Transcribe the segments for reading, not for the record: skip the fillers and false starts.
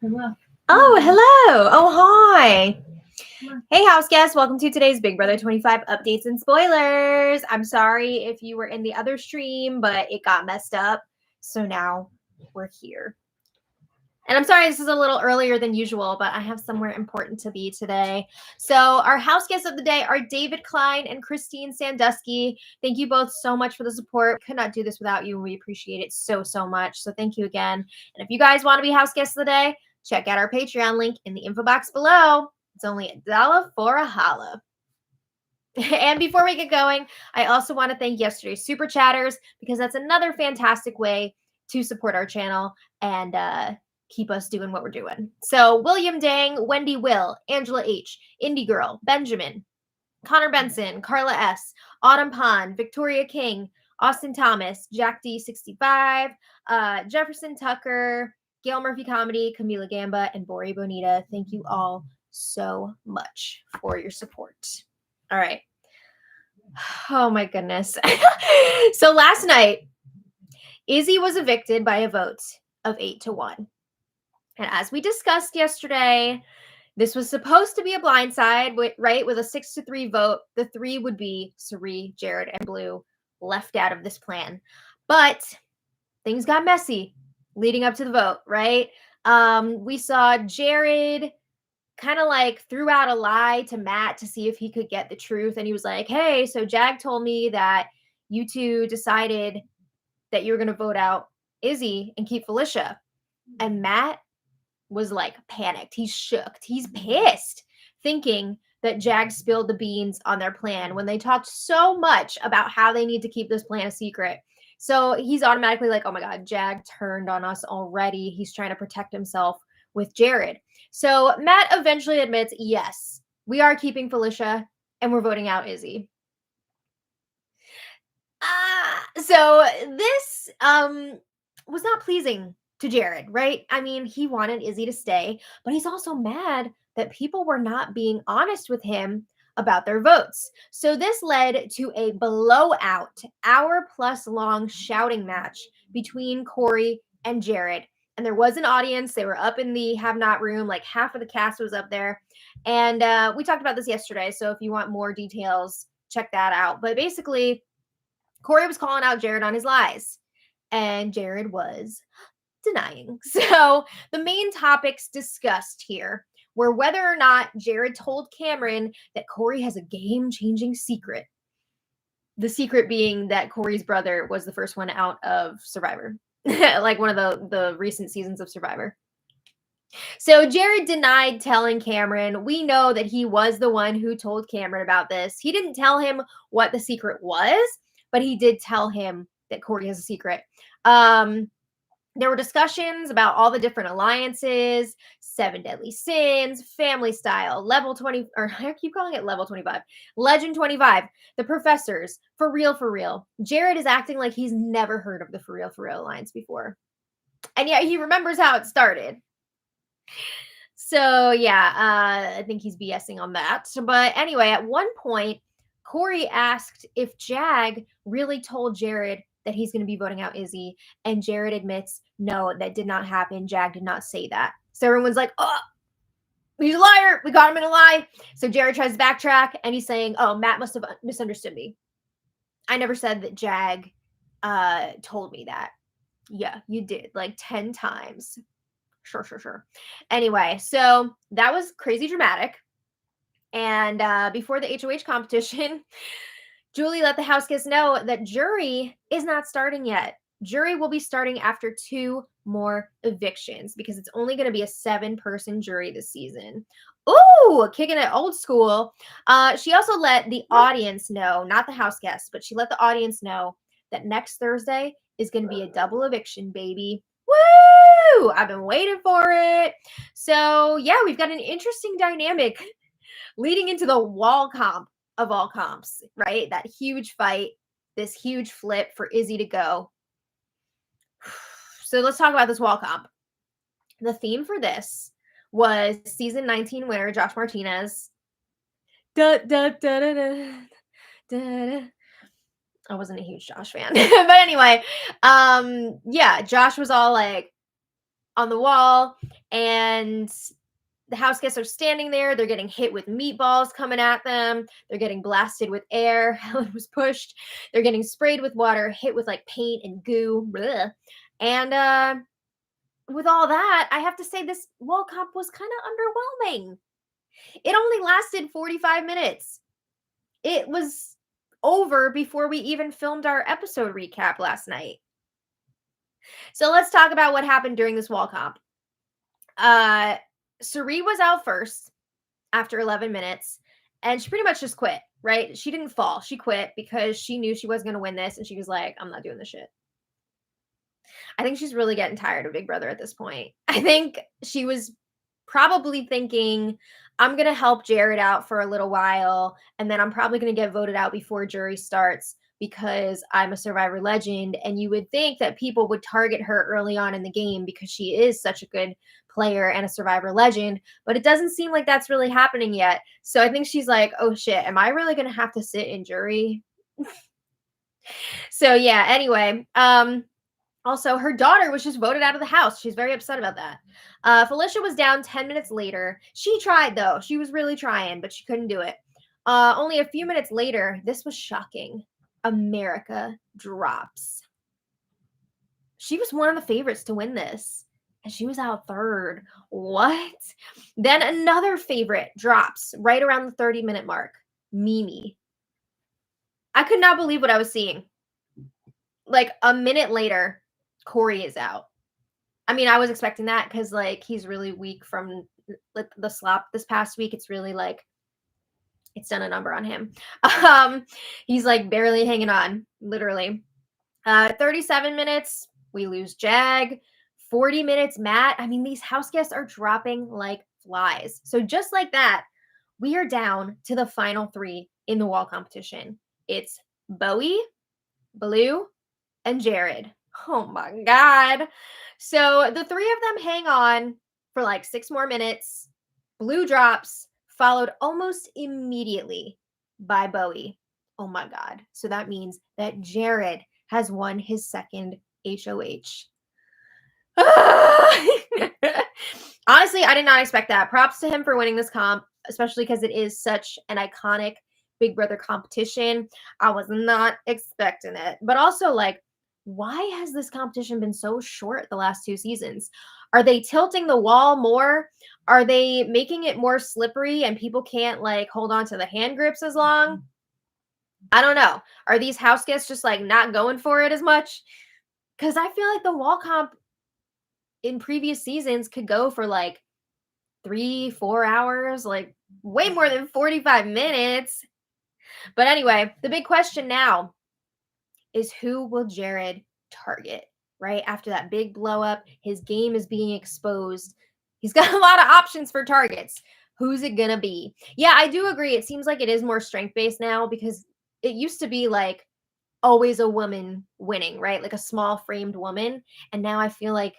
Oh, hello. Oh, hi. Hey, house guests. Welcome to today's Big Brother 25 updates and spoilers. I'm sorry if you were in the other stream, but it got messed up. So now we're here. And I'm sorry this is a little earlier than usual, but I have somewhere important to be today. So our house guests of the day are David Klein and Christine Sandusky. Thank you both so much for the support. Could not do this without you, and we appreciate it so much. So thank you again. And if you guys want to be house guests of the day, check out our Patreon link in the info box below. It's only $1 for a holla. And before we get going, I also want to thank yesterday's super chatters, because that's another fantastic way to support our channel and keep us doing what we're doing. So William Dang, Wendy Will, Angela H, Indie Girl, Benjamin, Connor Benson, Carla S, Autumn Pond, Victoria King, Austin Thomas, Jack D65, Jefferson Tucker, Gail Murphy Comedy, Camila Gamba, and Bori Bonita. Thank you all so much for your support. All right. Oh my goodness. So last night, Izzy was evicted by a vote of 8-1. And as we discussed yesterday, this was supposed to be a blindside, right? With a 6-3 vote, the 3 would be Cirie, Jared, and Blue left out of this plan. But things got messy leading up to the vote, right? We saw Jared kind of like threw out a lie to Matt to see if he could get the truth. And he was like, hey, so Jag told me that you two decided that you were going to vote out Izzy and keep Felicia. And Matt was like panicked. He's shook. He's pissed, thinking that Jag spilled the beans on their plan when they talked so much about how they need to keep this plan a secret. So he's automatically like, oh my God, Jag turned on us already. He's trying to protect himself with Jared. So Matt eventually admits, yes, we are keeping Felicia and we're voting out Izzy. So this was not pleasing to Jared, right? I mean, he wanted Izzy to stay, but he's also mad that people were not being honest with him about their votes. So this led to a blowout, hour-plus long shouting match between Cory and Jared. And there was an audience. They were up in the have-not room. Like half of the cast was up there. And we talked about this yesterday. So if you want more details, check that out. But basically, Cory was calling out Jared on his lies. And Jared was denying. So the main topics discussed here were whether or not Jared told Cameron that Cory has a game-changing secret. The secret being that Cory's brother was the first one out of Survivor, like one of the recent seasons of Survivor. So Jared denied telling Cameron. We know that he was the one who told Cameron about this. He didn't tell him what the secret was, but he did tell him that Cory has a secret. There were discussions about all the different alliances, 7 deadly sins, family style, level 20, or I keep calling it level 25, legend 25, the professors, for real. Jared is acting like he's never heard of the for real alliance before. And yet he remembers how it started. So yeah, I think he's BSing on that. But anyway, at one point, Cory asked if Jag really told Jared that he's going to be voting out Izzy, and Jared admits, no, that did not happen. Jag did not say that. So everyone's like, oh, he's a liar. We got him in a lie. So Jared tries to backtrack, and he's saying, oh, Matt must have misunderstood me. I never said that Jag told me that. Yeah, you did, like 10 times. Sure. Anyway, so that was crazy dramatic. And before the HOH competition, Julie let the house guests know that jury is not starting yet. Jury will be starting after 2 more evictions, because it's only going to be a 7-person jury this season. Ooh, kicking it old school. She also let the audience know, not the house guests, but she let the audience know that next Thursday is going to be a double eviction, baby. Woo! I've been waiting for it. So yeah, we've got an interesting dynamic leading into the wall comp of all comps, right? That huge fight, this huge flip for Izzy to go. So let's talk about this wall comp. The theme for this was season 19 winner Josh Martinez. I wasn't a huge Josh fan. But anyway, yeah, Josh was all like, on the wall, and the house guests are standing there. They're getting hit with meatballs coming at them. They're getting blasted with air. Helen was pushed. They're getting sprayed with water, hit with like paint and goo. Bleh. And with all that, I have to say this wall comp was kind of underwhelming. It only lasted 45 minutes. It was over before we even filmed our episode recap last night. So let's talk about what happened during this wall comp. Suri was out first after 11 minutes, and she pretty much just quit, right? She didn't fall. She quit because she knew she wasn't going to win this, and she was like, I'm not doing this shit. I think she's really getting tired of Big Brother at this point. I think she was probably thinking, I'm going to help Jared out for a little while, and then I'm probably going to get voted out before jury starts because I'm a Survivor legend. And you would think that people would target her early on in the game because she is such a good player and a Survivor legend, but it doesn't seem like that's really happening yet. So I think she's like, oh shit, am I really going to have to sit in jury? So yeah, anyway, also, her daughter was just voted out of the house. She's very upset about that. Felicia was down 10 minutes later. She tried, though. She was really trying, but she couldn't do it. Only a few minutes later, this was shocking. America drops. She was one of the favorites to win this, and she was out third. What? Then another favorite drops right around the 30-minute mark. Mimi. I could not believe what I was seeing. Like a minute later, Cory is out. I mean, I was expecting that because like he's really weak from like the slap this past week. It's really like it's done a number on him. He's like barely hanging on, literally. 37 minutes, we lose Jag. 40 minutes, Matt. I mean, these house guests are dropping like flies. So just like that, we are down to the final three in the wall competition. It's Bowie, Blue, and Jared. Oh my God. So the three of them hang on for like 6 more minutes. Blue drops, followed almost immediately by Bowie. Oh my God. So that means that Jared has won his second HOH. Honestly, I did not expect that. Props to him for winning this comp, especially because it is such an iconic Big Brother competition. I was not expecting it. But also, like, why has this competition been so short the last 2 seasons? Are they tilting the wall more? Are they making it more slippery and people can't like hold on to the hand grips as long? I don't know. Are these house guests just like not going for it as much? Because I feel like the wall comp in previous seasons could go for like 3-4 hours, like way more than 45 minutes. But anyway, the big question now is who will Jared target, right? After that big blow up, his game is being exposed. He's got a lot of options for targets. Who's it going to be? Yeah, I do agree. It seems like it is more strength-based now because it used to be like always a woman winning, right? Like a small framed woman. And now I feel like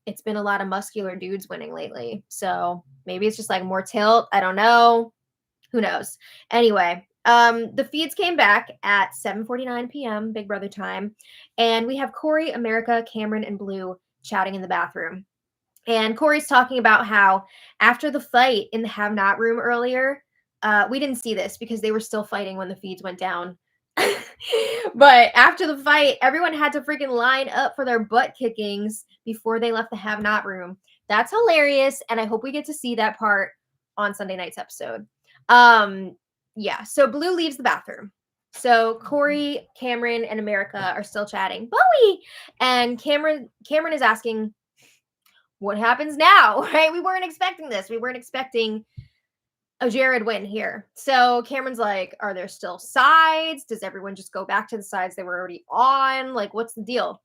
it's been a lot of muscular dudes winning lately. So maybe it's just like more tilt. I don't know. Who knows? Anyway, the feeds came back at 7:49 p.m. Big Brother time, and we have Cory, America, Cameron, and Blue chatting in the bathroom. And Cory's talking about how after the fight in the have not room earlier, we didn't see this because they were still fighting when the feeds went down. But after the fight, everyone had to freaking line up for their butt kickings before they left the have not room. That's hilarious, and I hope we get to see that part on Sunday night's episode. Yeah, so Blue leaves the bathroom. So Cory, Cameron, and America are still chatting. Bowie! And Cameron is asking, what happens now? Right? We weren't expecting this. We weren't expecting a Jared win here. So Cameron's like, are there still sides? Does everyone just go back to the sides they were already on? Like, what's the deal?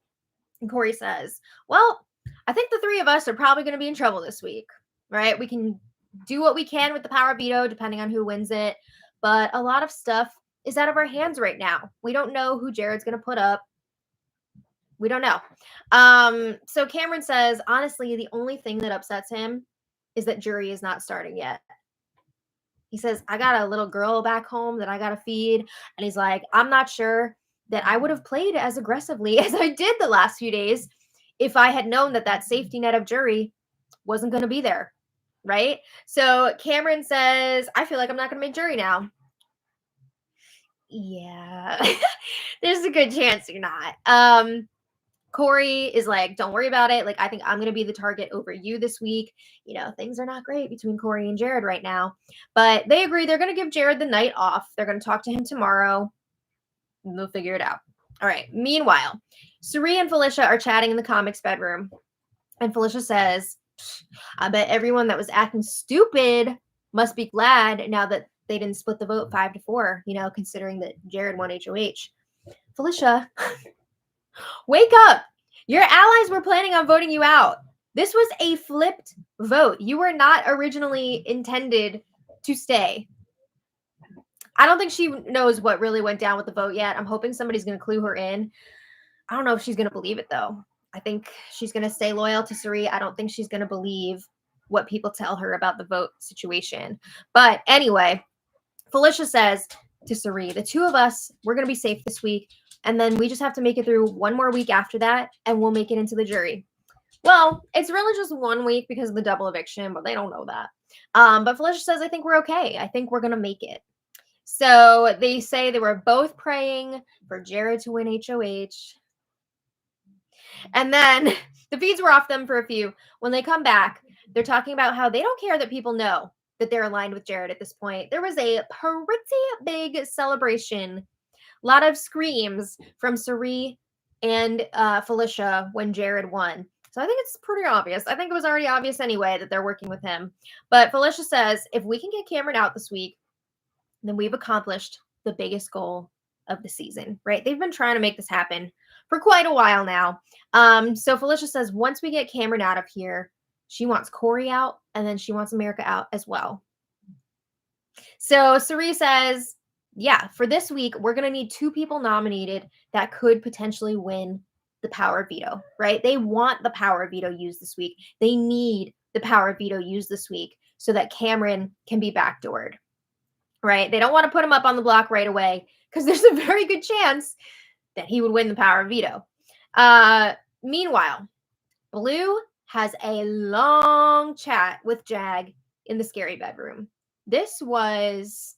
And Cory says, well, I think the 3 of us are probably going to be in trouble this week, right? We can do what we can with the power veto, depending on who wins it. But a lot of stuff is out of our hands right now. We don't know who Jared's going to put up. We don't know. So Cameron says, honestly, the only thing that upsets him is that jury is not starting yet. He says, I got a little girl back home that I got to feed. And he's like, I'm not sure that I would have played as aggressively as I did the last few days if I had known that that safety net of jury wasn't going to be there, right? So Cameron says, I feel like I'm not going to make jury now. Yeah, there's a good chance you're not. Cory is like, don't worry about it. Like, I think I'm going to be the target over you this week. You know, things are not great between Cory and Jared right now. But they agree they're going to give Jared the night off. They're going to talk to him tomorrow. And they'll figure it out. All right. Meanwhile, Cirie and Felicia are chatting in the comics bedroom. And Felicia says, I bet everyone that was acting stupid must be glad now that they didn't split the vote 5-4, you know, considering that Jared won HOH. Felicia, wake up. Your allies were planning on voting you out. This was a flipped vote. You were not originally intended to stay. I don't think she knows what really went down with the vote yet. I'm hoping somebody's going to clue her in. I don't know if she's going to believe it, though. I think she's going to stay loyal to Cirie. I don't think she's going to believe what people tell her about the vote situation. But anyway, Felicia says to Cirie, the two of us, we're going to be safe this week. And then we just have to make it through one more week after that, and we'll make it into the jury. Well, it's really just 1 week because of the double eviction, but they don't know that. But Felicia says, I think we're okay. I think we're going to make it. So they say they were both praying for Jared to win HOH. And then the feeds were off them for a few. When they come back, they're talking about how they don't care that people know that they're aligned with Jared at this point. There was a pretty big celebration. A lot of screams from Cirie and Felicia when Jared won. So I think it's pretty obvious. I think it was already obvious anyway that they're working with him. But Felicia says, if we can get Cameron out this week, then we've accomplished the biggest goal of the season, right? They've been trying to make this happen for quite a while now. So Felicia says, once we get Cameron out of here, she wants Cory out, and then she wants America out as well. So Cirie says, yeah, for this week, we're going to need 2 people nominated that could potentially win the power of veto, right? They want the power of veto used this week. They need the power of veto used this week so that Cameron can be backdoored, right? They don't want to put him up on the block right away because there's a very good chance that he would win the power of veto. Meanwhile, Blue has a long chat with Jag in the scary bedroom. This was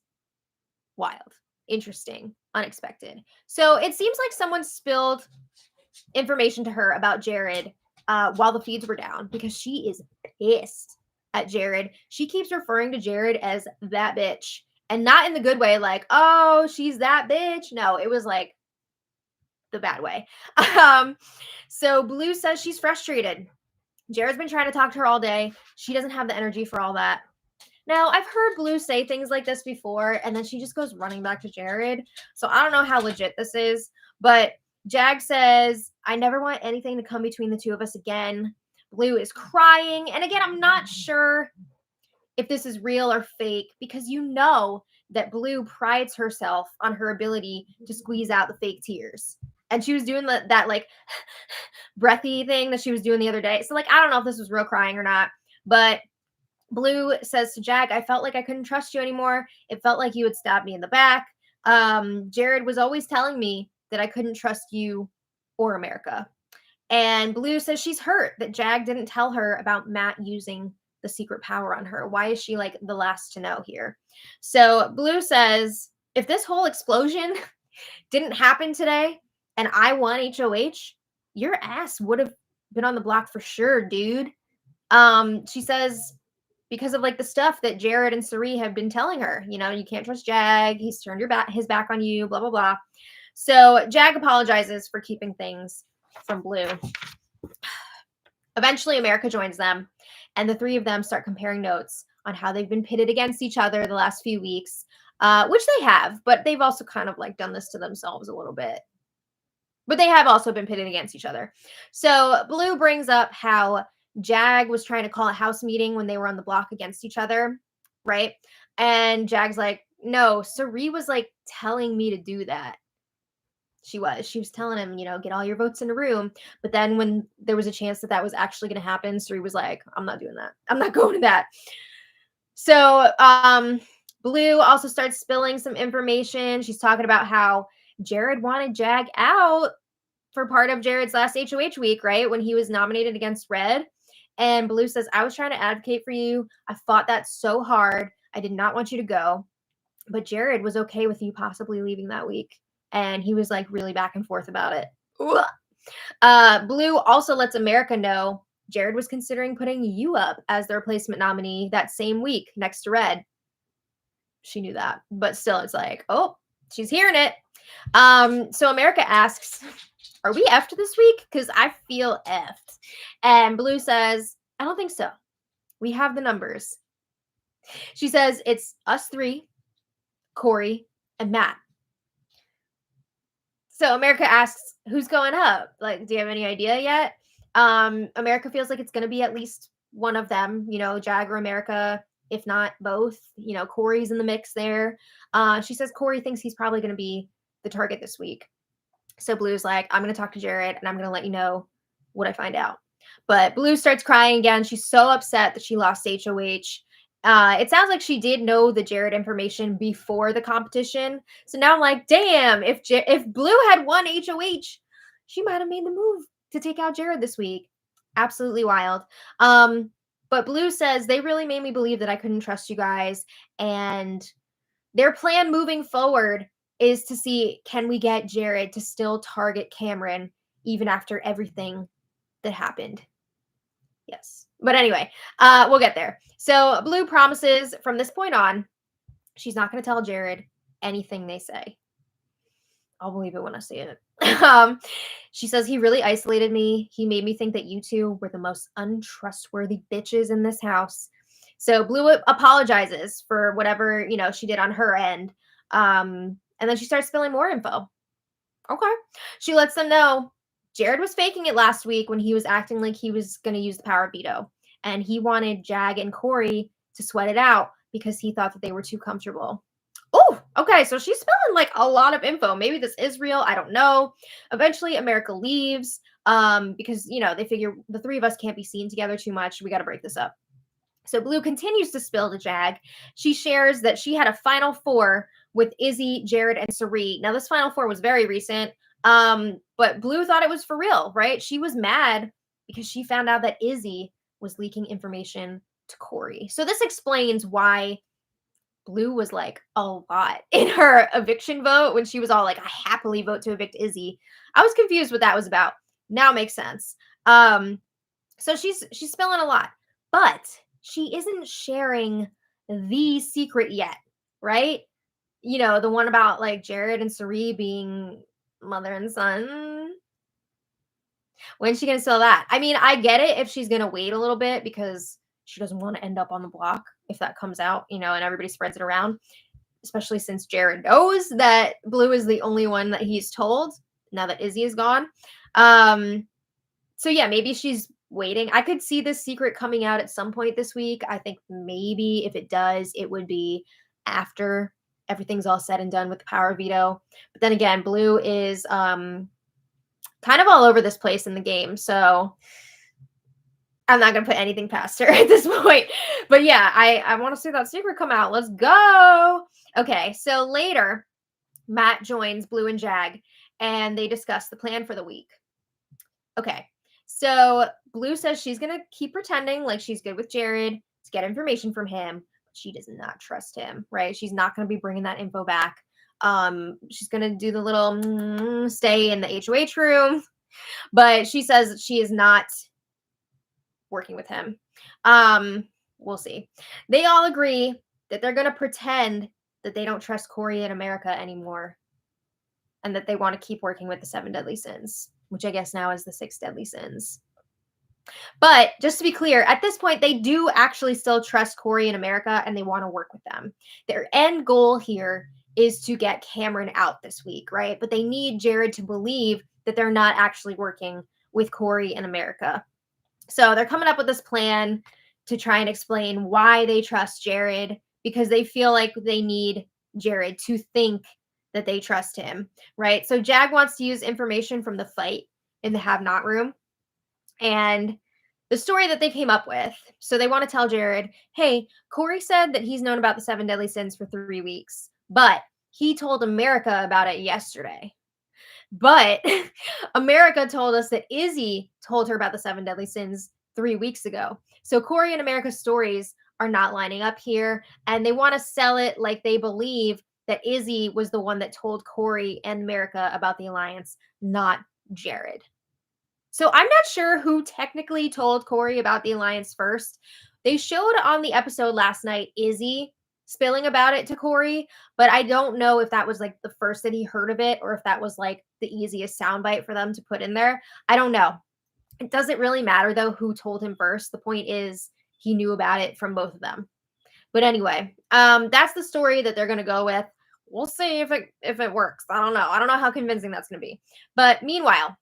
wild, interesting, unexpected. So it seems like someone spilled information to her about Jared while the feeds were down because she is pissed at Jared. She keeps referring to Jared as that bitch, and not in the good way, like, oh, she's that bitch. No, it was like the bad way. So Blue says she's frustrated. Jared's been trying to talk to her all day. She doesn't have the energy for all that. Now, I've heard Blue say things like this before, and then she just goes running back to Jared. So I don't know how legit this is, but Jag says, I never want anything to come between the two of us again. Blue is crying. And again, I'm not sure if this is real or fake because you know that Blue prides herself on her ability to squeeze out the fake tears. And she was doing that like breathy thing that she was doing the other day. So like, I don't know if this was real crying or not, but Blue says to Jag, I felt like I couldn't trust you anymore. It felt like you had stabbed me in the back. Jared was always telling me that I couldn't trust you or America. And Blue says she's hurt that Jag didn't tell her about Matt using the secret power on her. Why is she like the last to know here? So Blue says, if this whole explosion didn't happen today and I won HOH, your ass would have been on the block for sure, dude. She says, because of like the stuff that Jared and Cirie have been telling her, you know, you can't trust Jag. He's turned his back on you, blah, blah, blah. So Jag apologizes for keeping things from Blue. Eventually, America joins them, and the 3 of them start comparing notes on how they've been pitted against each other the last few weeks, which they have, but they've also kind of like done this to themselves a little bit. But they have also been pitted against each other. So Blue brings up how Jag was trying to call a house meeting when they were on the block against each other, right? And Jag's like, no, Cirie was like telling me to do that. She was telling him, you know, get all your votes in a room. But then when there was a chance that was actually going to happen, Cirie was like, I'm not doing that. I'm not going to that. So Blue also starts spilling some information. She's talking about how Jared wanted Jag out for part of Jared's last HOH week, right? When he was nominated against Red. And Blue says, I was trying to advocate for you. I fought that so hard. I did not want you to go. But Jared was okay with you possibly leaving that week. And he was like really back and forth about it. Blue also lets America know Jared was considering putting you up as the replacement nominee that same week next to Red. She knew that, but still, it's like, oh, she's hearing it. So America asks, are we effed this week? Because I feel effed. And Blue says, I don't think so. We have the numbers. She says it's us three, Cory, and Matt. So America asks, who's going up? Like, do you have any idea yet? America feels like it's going to be at least one of them, Jag or America, if not both. Cory's in the mix there. She says Cory thinks he's probably going to be the target this week. So Blue's like, I'm going to talk to Jared and I'm going to let you know what I find out. But Blue starts crying again. She's so upset that she lost HOH. It sounds like she did know the Jared information before the competition. So now I'm like, damn, if Blue had won HOH, she might have made the move to take out Jared this week. Absolutely wild. But Blue says they really made me believe that I couldn't trust you guys. And their plan moving forward is to see, can we get Jared to still target Cameron even after everything that happened? Yes. But anyway, we'll get there. So Blue promises from this point on, she's not going to tell Jared anything they say. I'll believe it when I see it. She says he really isolated me. He made me think that you two were the most untrustworthy bitches in this house. So Blue apologizes for whatever, she did on her end. And then she starts spilling more info. Okay. She lets them know Jared was faking it last week when he was acting like he was going to use the power of veto. And he wanted Jag and Cory to sweat it out because he thought that they were too comfortable. Oh, okay. So she's spilling like a lot of info. Maybe this is real. I don't know. Eventually, America leaves because, they figure the three of us can't be seen together too much. We got to break this up. So Blue continues to spill to Jag. She shares that she had a Final Four with Izzy, Jared, and Cirie. Now, this Final Four was very recent, but Blue thought it was for real, right? She was mad because she found out that Izzy was leaking information to Cory. So this explains why Blue was like a lot in her eviction vote when she was all like, I happily vote to evict Izzy. I was confused what that was about. Now it makes sense. So she's spilling a lot, but she isn't sharing the secret yet, right? The one about like Jared and Cirie being mother and son. When's she going to spill that? I mean, I get it if she's going to wait a little bit because she doesn't want to end up on the block if that comes out, and everybody spreads it around, especially since Jared knows that Blue is the only one that he's told now that Izzy is gone. So yeah, maybe she's waiting. I could see this secret coming out at some point this week. I think maybe if it does, it would be after everything's all said and done with the power of veto. But then again, Blue is kind of all over this place in the game. So I'm not going to put anything past her at this point. But yeah, I want to see that secret come out. Let's go. Okay, so later, Matt joins Blue and Jag, and they discuss the plan for the week. Okay, so Blue says she's going to keep pretending like she's good with Jared to get information from him. But she does not trust him, right? She's not going to be bringing that info back. She's going to do the little stay in the HOH room. But she says she is not working with him. We'll see. They all agree that they're going to pretend that they don't trust Cory and America anymore and that they want to keep working with the 7 deadly sins, which I guess now is the 6 deadly sins. But just to be clear, at this point, they do actually still trust Cory and America and they want to work with them. Their end goal here is to get Cameron out this week, right? But they need Jared to believe that they're not actually working with Cory and America. So they're coming up with this plan to try and explain why they trust Jared, because they feel like they need Jared to think that they trust him, right? So Jag wants to use information from the fight in the have-not room and the story that they came up with. So they want to tell Jared, hey, Cory said that he's known about the 7 deadly sins for 3 weeks, but he told America about it yesterday. But America told us that Izzy told her about the 7 deadly sins 3 weeks ago. So Cory and America's stories are not lining up here, and they want to sell it like they believe that Izzy was the one that told Cory and America about the alliance, not Jared. So I'm not sure who technically told Cory about the alliance first. They showed on the episode last night Izzy spilling about it to Cory, but I don't know if that was like the first that he heard of it or if that was like the easiest soundbite for them to put in there. I don't know. It doesn't really matter though who told him first. The point is he knew about it from both of them. But anyway, that's the story that they're gonna go with. We'll see if it works. I don't know. I don't know how convincing that's gonna be. But meanwhile,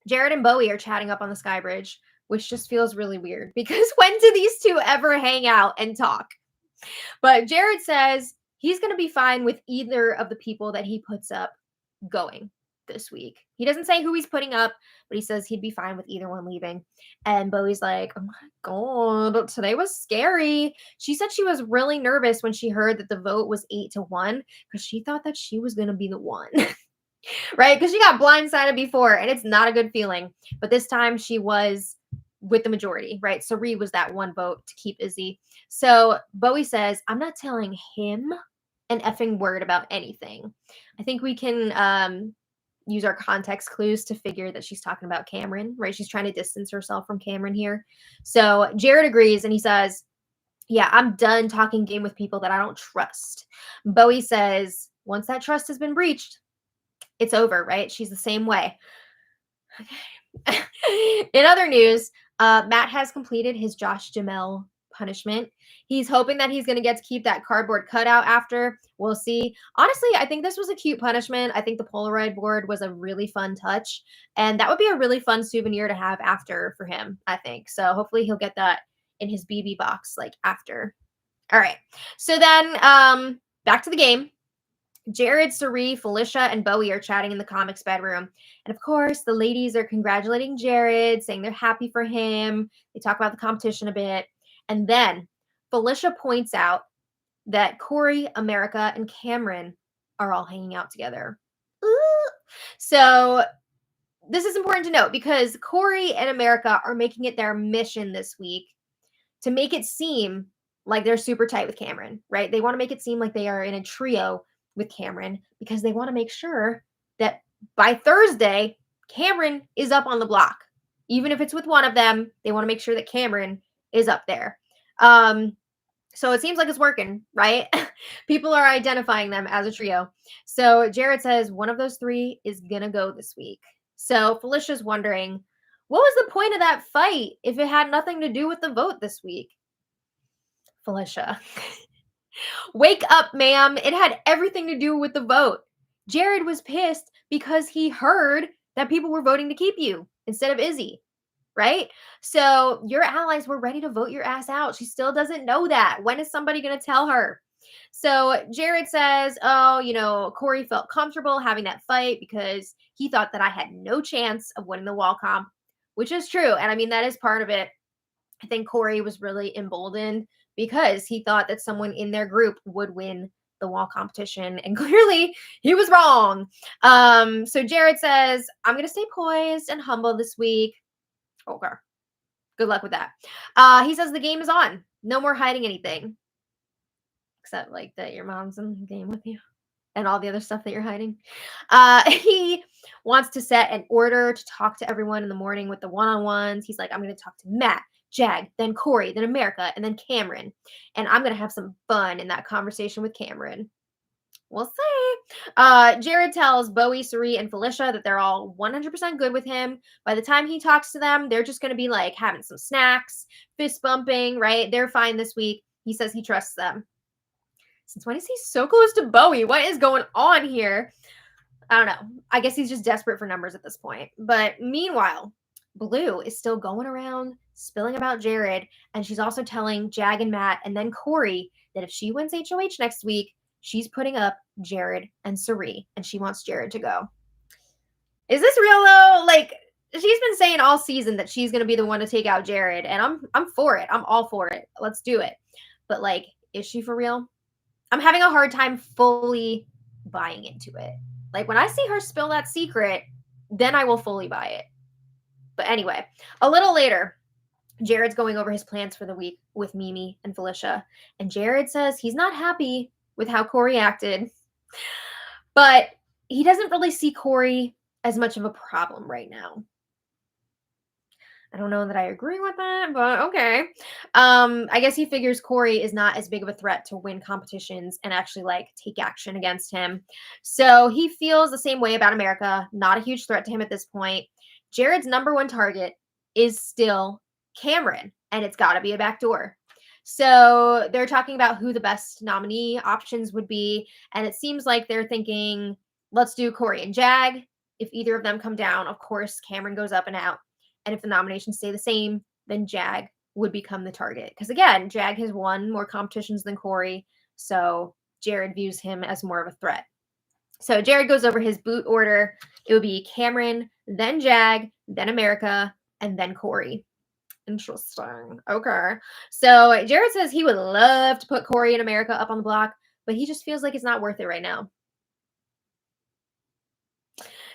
Jared and Bowie are chatting up on the Sky Bridge, which just feels really weird because when do these two ever hang out and talk? But Jared says he's going to be fine with either of the people that he puts up going this week. He doesn't say who he's putting up, but he says he'd be fine with either one leaving. And Bowie's like, oh my God, today was scary. She said she was really nervous when she heard that the vote was 8-1 because she thought that she was going to be the one. Right? Because she got blindsided before and it's not a good feeling. But this time she was with the majority, right? Sari was that one vote to keep Izzy. So Bowie says, I'm not telling him an effing word about anything. I think we can use our context clues to figure that she's talking about Cameron, right? She's trying to distance herself from Cameron here. So Jared agrees and he says, yeah, I'm done talking game with people that I don't trust. Bowie says, once that trust has been breached, it's over, right? She's the same way. Okay. In other news, Matt has completed his Josh Jamel punishment. He's hoping that he's going to get to keep that cardboard cutout after. We'll see. Honestly, I think this was a cute punishment. I think the Polaroid board was a really fun touch. And that would be a really fun souvenir to have after for him, I think. So hopefully he'll get that in his BB box like after. All right. So then back to the game. Jared, Sari, Felicia, and Bowie are chatting in the comics bedroom. And of course, the ladies are congratulating Jared, saying they're happy for him. They talk about the competition a bit. And then Felicia points out that Cory, America, and Cameron are all hanging out together. Ooh. So this is important to note because Cory and America are making it their mission this week to make it seem like they're super tight with Cameron, right? They want to make it seem like they are in a trio with Cameron because they want to make sure that by Thursday, Cameron is up on the block. Even if it's with one of them, they want to make sure that Cameron is up there. So it seems like it's working, right? People are identifying them as a trio. So Jared says one of those three is going to go this week. So Felicia's wondering, what was the point of that fight if it had nothing to do with the vote this week? Felicia. Wake up, ma'am. It had everything to do with the vote. Jared was pissed because he heard that people were voting to keep you instead of Izzy, right? So your allies were ready to vote your ass out. She still doesn't know that. When is somebody going to tell her? So Jared says, oh, Cory felt comfortable having that fight because he thought that I had no chance of winning the wall comp, which is true. And I mean, that is part of it. I think Cory was really emboldened because he thought that someone in their group would win the wall competition. And clearly he was wrong. So Jared says, I'm going to stay poised and humble this week. Okay. Good luck with that. He says the game is on. No more hiding anything. Except like that your mom's in the game with you and all the other stuff that you're hiding. He wants to set an order to talk to everyone in the morning with the one-on-ones. He's like, I'm going to talk to Matt, Jag, then Cory, then America, and then Cameron. And I'm going to have some fun in that conversation with Cameron. We'll see. Jared tells Bowie, Sari, and Felicia that they're all 100% good with him. By the time he talks to them, they're just going to be like having some snacks, fist bumping, right? They're fine this week. He says he trusts them. Since when is he so close to Bowie? What is going on here? I don't know. I guess he's just desperate for numbers at this point. But meanwhile, Blue is still going around spilling about Jared. And she's also telling Jag and Matt and then Cory that if she wins HOH next week, she's putting up Jared and Sari. And she wants Jared to go. Is this real though? Like, she's been saying all season that she's going to be the one to take out Jared. And I'm for it. I'm all for it. Let's do it. But like, is she for real? I'm having a hard time fully buying into it. Like, when I see her spill that secret, then I will fully buy it. But anyway, a little later, Jared's going over his plans for the week with Mimi and Felicia. And Jared says he's not happy with how Cory acted, but he doesn't really see Cory as much of a problem right now. I don't know that I agree with that, but okay. I guess he figures Cory is not as big of a threat to win competitions and actually like take action against him. So he feels the same way about America, not a huge threat to him at this point. Jared's number one target is still Cameron, and it's got to be a backdoor. So they're talking about who the best nominee options would be, and it seems like they're thinking, let's do Cory and Jag. If either of them come down, of course, Cameron goes up and out. And if the nominations stay the same, then Jag would become the target. Because again, Jag has won more competitions than Cory. So Jared views him as more of a threat. So Jared goes over his boot order. It would be Cameron, then Jag, then America, and then Cory. Interesting. Okay. So Jared says he would love to put Cory and America up on the block, but he just feels like it's not worth it right now.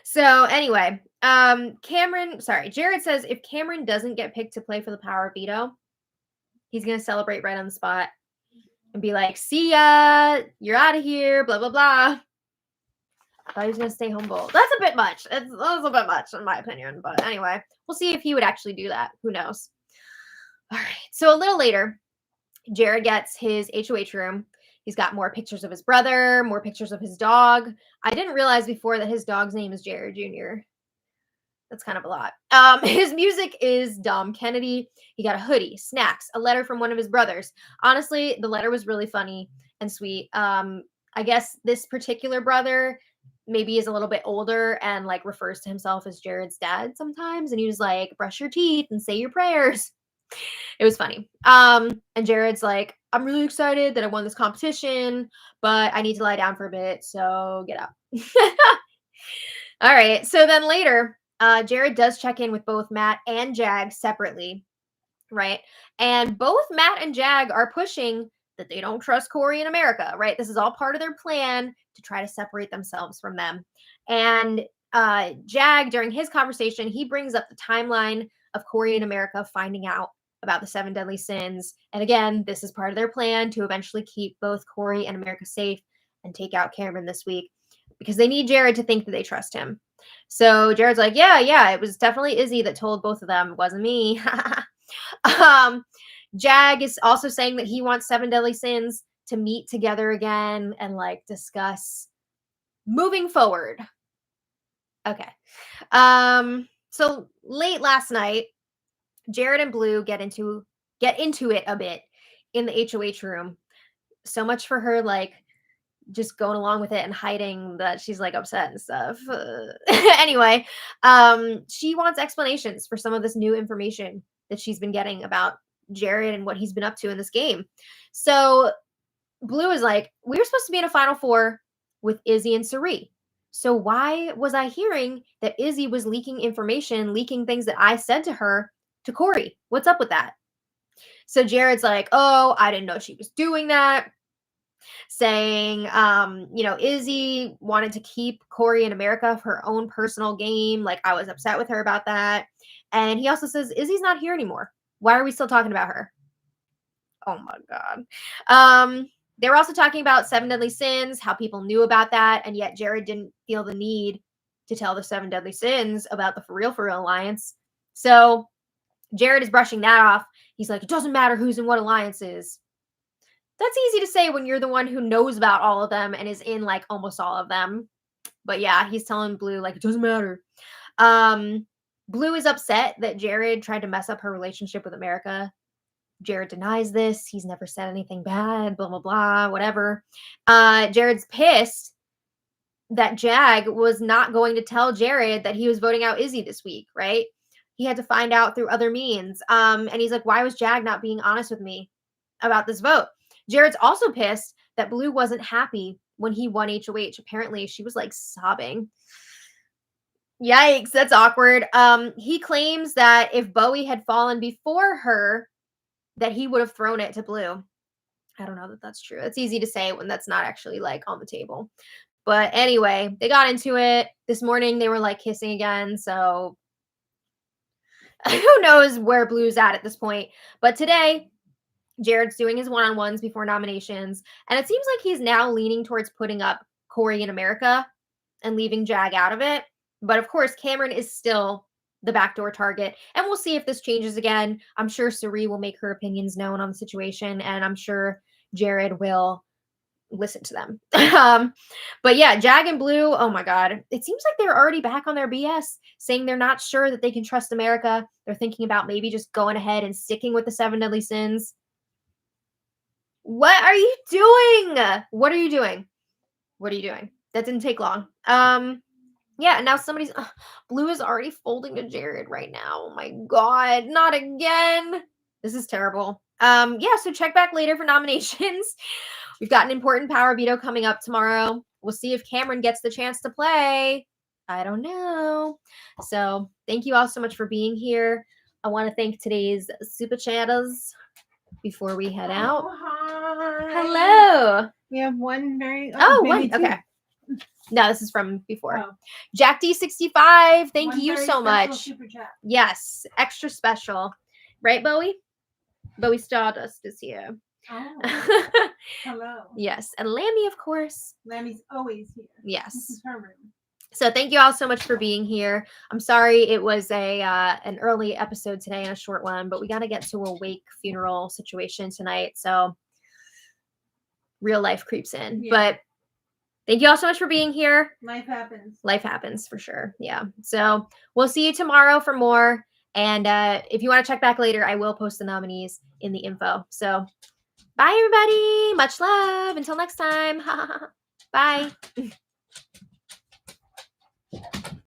So anyway, Jared says if Cameron doesn't get picked to play for the Power of Veto, he's going to celebrate right on the spot and be like, see ya, you're out of here, blah, blah, blah. I thought he was going to stay humble. That's a bit much. That's a bit much in my opinion. But anyway, we'll see if he would actually do that. Who knows? All right. So a little later, Jared gets his HOH room. He's got more pictures of his brother, more pictures of his dog. I didn't realize before that his dog's name is Jared Jr. That's kind of a lot. His music is Dom Kennedy. He got a hoodie, snacks, a letter from one of his brothers. Honestly, the letter was really funny and sweet. I guess this particular brother maybe is a little bit older and like refers to himself as Jared's dad sometimes. And he was like, brush your teeth and say your prayers. It was funny. And Jared's like, I'm really excited that I won this competition, but I need to lie down for a bit, so get up. All right. So then later, Jared does check in with both Matt and Jag separately, right? And both Matt and Jag are pushing that they don't trust Cory and America, right? This is all part of their plan to try to separate themselves from them. And Jag, during his conversation, he brings up the timeline of Cory and America finding out about the 7 deadly sins. And again, this is part of their plan to eventually keep both Cory and America safe and take out Cameron this week because they need Jared to think that they trust him. So Jared's like, yeah, it was definitely Izzy that told both of them. It wasn't me. Jag is also saying that he wants 7 deadly sins to meet together again and like discuss moving forward. Okay. So late last night, Jared and Blue get into it a bit in the HOH room. So much for her like just going along with it and hiding that she's like upset and stuff. Anyway, she wants explanations for some of this new information that she's been getting about Jared and what he's been up to in this game. So Blue is like, we were supposed to be in a Final Four with Izzy and Sari. So why was I hearing that Izzy was leaking information, leaking things that I said to her to Cory? What's up with that? So Jared's like, oh, I didn't know she was doing that. Saying, Izzy wanted to keep Cory in America for her own personal game. Like, I was upset with her about that. And he also says, Izzy's not here anymore. Why are we still talking about her? Oh my God. They were also talking about 7 deadly sins, how people knew about that, and yet Jared didn't feel the need to tell the 7 deadly sins about the For Real alliance. So Jared is brushing that off. He's like, it doesn't matter who's in what alliances. That's easy to say when you're the one who knows about all of them and is in like almost all of them. But yeah, he's telling Blue like, it doesn't matter. Blue is upset that Jared tried to mess up her relationship with America. Jared denies this. He's never said anything bad, blah, blah, blah, whatever. Jared's pissed that Jag was not going to tell Jared that he was voting out Izzy this week, right? He had to find out through other means. And he's like, why was Jag not being honest with me about this vote? Jared's also pissed that Blue wasn't happy when he won HOH. Apparently, she was like sobbing. Yikes, that's awkward. He claims that if Bowie had fallen before her, that he would have thrown it to Blue. I don't know that that's true. It's easy to say when that's not actually like on the table. But anyway, they got into it. This morning they were like kissing again. So who knows where Blue's at this point. But today, Jared's doing his one-on-ones before nominations. And it seems like he's now leaning towards putting up Cory in America and leaving Jag out of it. But of course, Cameron is still the backdoor target. And we'll see if this changes again. I'm sure Cirie will make her opinions known on the situation. And I'm sure Jared will listen to them. But yeah, Jag and Blue, oh my God. It seems like they're already back on their BS, saying they're not sure that they can trust America. They're thinking about maybe just going ahead and sticking with the 7 deadly sins. What are you doing? What are you doing? What are you doing? That didn't take long. Yeah, now somebody's Blue is already folding to Jared right now. Oh my God, not again. This is terrible. Yeah, so check back later for nominations. We've got an important power veto coming up tomorrow. We'll see if Cameron gets the chance to play. I don't know. So thank you all so much for being here. I want to thank today's super chatters before we head out. Hi. Hello. We have one very one. Okay. No, this is from before. Oh. Jack D65. Thank One you very so special much. Super chat. Yes, extra special. Right, Bowie? Bowie Stardust is here. Oh. Hello. Yes, and Lammy, of course. Lammy's always here. Yes. This is her room. So thank you all so much for being here. I'm sorry it was an early episode today and a short one, but we got to get to a wake funeral situation tonight. So real life creeps in. Yeah. But thank you all so much for being here. Life happens. Life happens for sure. Yeah. So we'll see you tomorrow for more. And if you want to check back later, I will post the nominees in the info. So bye, everybody. Much love. Until next time. Bye.